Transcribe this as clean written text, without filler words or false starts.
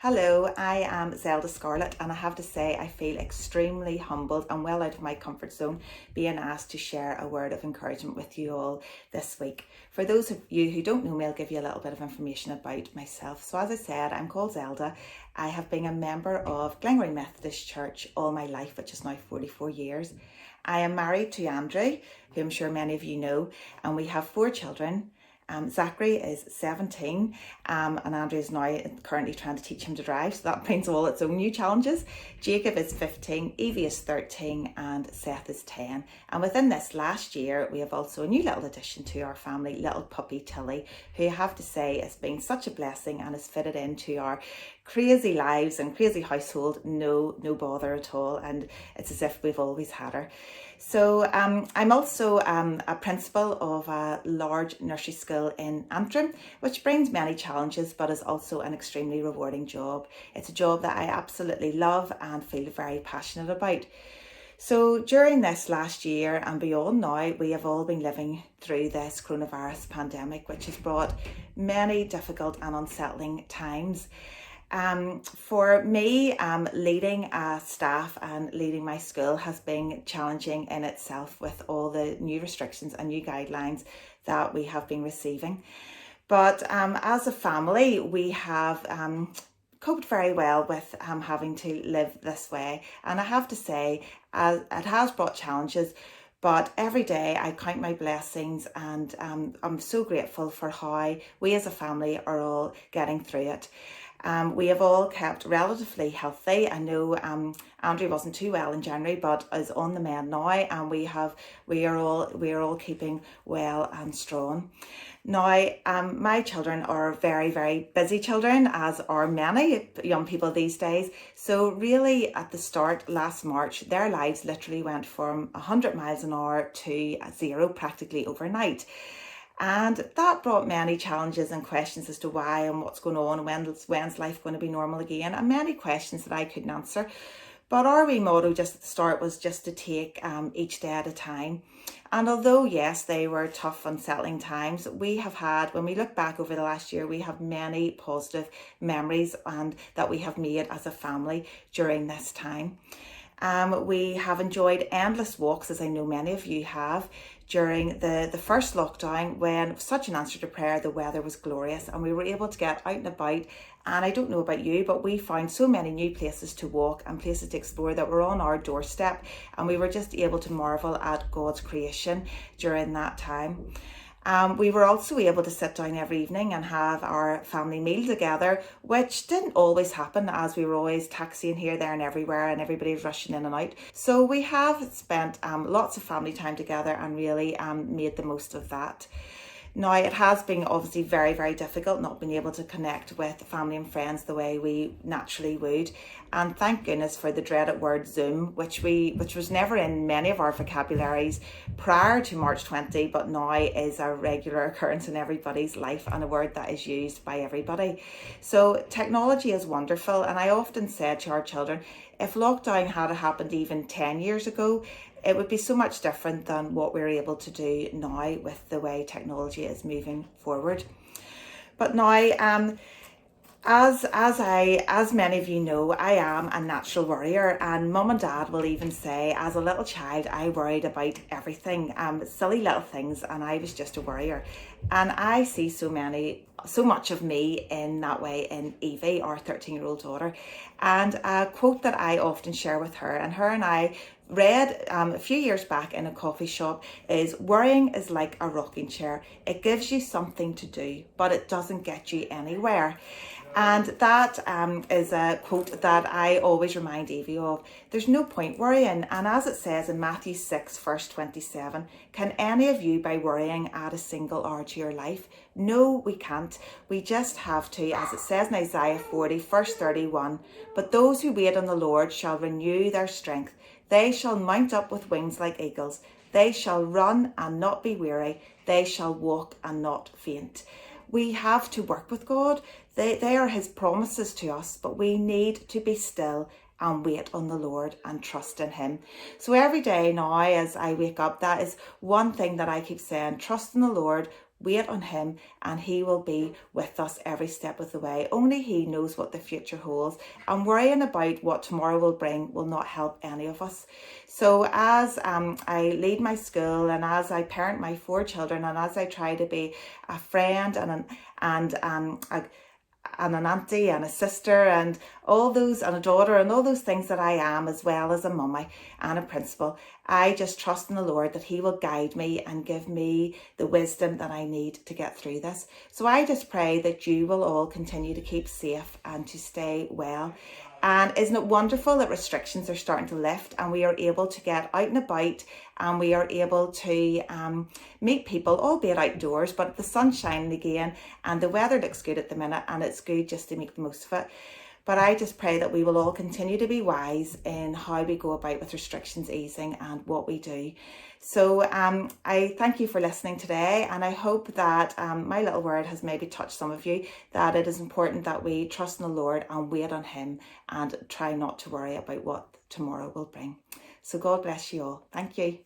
Hello, I am Zelda Scarlett, and I have to say I feel extremely humbled and well out of my comfort zone being asked to share a word of encouragement with you all this week. For those of you who don't know me, I'll give you a little bit of information about myself. So as I said, I'm called Zelda. I have been a member of Glengarry Methodist Church all my life, which is now 44 years. I am married to Andrew, who I'm sure many of you know, and we have 4 children. Zachary is 17 and Andrew is now currently trying to teach him to drive, so that brings all its own new challenges. Jacob is 15, Evie is 13 and Seth is 10. And within this last year we have also a new little addition to our family, little puppy Tilly, who I have to say has been such a blessing and has fitted into our crazy lives and crazy household, no bother at all, and it's as if we've always had her. So I'm also a principal of a large nursery school in Antrim, which brings many challenges but is also an extremely rewarding job. It's a job that I absolutely love and feel very passionate about. So during this last year and beyond now, we have all been living through this coronavirus pandemic, which has brought many difficult and unsettling times. For me, leading a staff and leading my school has been challenging in itself with all the new restrictions and new guidelines that we have been receiving. But as a family, we have coped very well with having to live this way. And I have to say, it has brought challenges, but every day I count my blessings, and I'm so grateful for how we as a family are all getting through it. We have all kept relatively healthy. I know Andrew wasn't too well in January, but is on the mend now, and we are all keeping well and strong. Now, my children are very, very busy children, as are many young people these days. So really at the start last March, their lives literally went from 100 miles an hour to 0 practically overnight. And that brought many challenges and questions as to why and what's going on, and when's life going to be normal again, and many questions that I couldn't answer. But our wee motto just at the start was just to take each day at a time. And although, yes, they were tough, unsettling times, we have had, when we look back over the last year, we have many positive memories and that we have made as a family during this time. We have enjoyed endless walks, as I know many of you have, during the first lockdown, when such an answer to prayer, the weather was glorious and we were able to get out and about. And I don't know about you, but we found so many new places to walk and places to explore that were on our doorstep, and we were just able to marvel at God's creation during that time. We were also able to sit down every evening and have our family meal together, which didn't always happen, as we were always taxiing here, there and everywhere, and everybody was rushing in and out. So we have spent lots of family time together and really made the most of that. Now, it has been obviously very, very difficult not being able to connect with family and friends the way we naturally would. And thank goodness for the dreaded word Zoom, which was never in many of our vocabularies prior to March 20, but now is a regular occurrence in everybody's life and a word that is used by everybody. So technology is wonderful. And I often said to our children, if lockdown had happened even 10 years ago, it would be so much different than what we're able to do now with the way technology is moving forward. But now, as many of you know, I am a natural worrier, and mum and dad will even say, as a little child, I worried about everything, silly little things, and I was just a worrier. And I see so much of me in that way in Evie, our 13-year-old daughter. And a quote that I often share with her, and I read a few years back in a coffee shop, is worrying is like a rocking chair. It gives you something to do, but it doesn't get you anywhere. And that is a quote that I always remind Evie of. There's no point worrying. And as it says in Matthew 6, verse 27, can any of you by worrying add a single hour to your life? No, we can't. We just have to, as it says in Isaiah 40, verse 31, but those who wait on the Lord shall renew their strength. They shall mount up with wings like eagles. They shall run and not be weary. They shall walk and not faint. We have to work with God. They are his promises to us, but we need to be still and wait on the Lord and trust in him. So every day now as I wake up, that is one thing that I keep saying: trust in the Lord, wait on him, and he will be with us every step of the way. Only he knows what the future holds, and worrying about what tomorrow will bring will not help any of us. So as I lead my school, and as I parent my 4 children, and as I try to be a friend and an auntie and a sister and all those, and a daughter, and all those things that I am, as well as a mummy and a principal, I just trust in the Lord that he will guide me and give me the wisdom that I need to get through this. So I just pray that you will all continue to keep safe and to stay well. And isn't it wonderful that restrictions are starting to lift, and we are able to get out and about, and we are able to meet people, albeit outdoors, but the sun's shining again and the weather looks good at the minute, and it's good just to make the most of it. But I just pray that we will all continue to be wise in how we go about with restrictions easing and what we do. So I thank you for listening today, and I hope that my little word has maybe touched some of you, that it is important that we trust in the Lord and wait on him and try not to worry about what tomorrow will bring. So God bless you all. Thank you.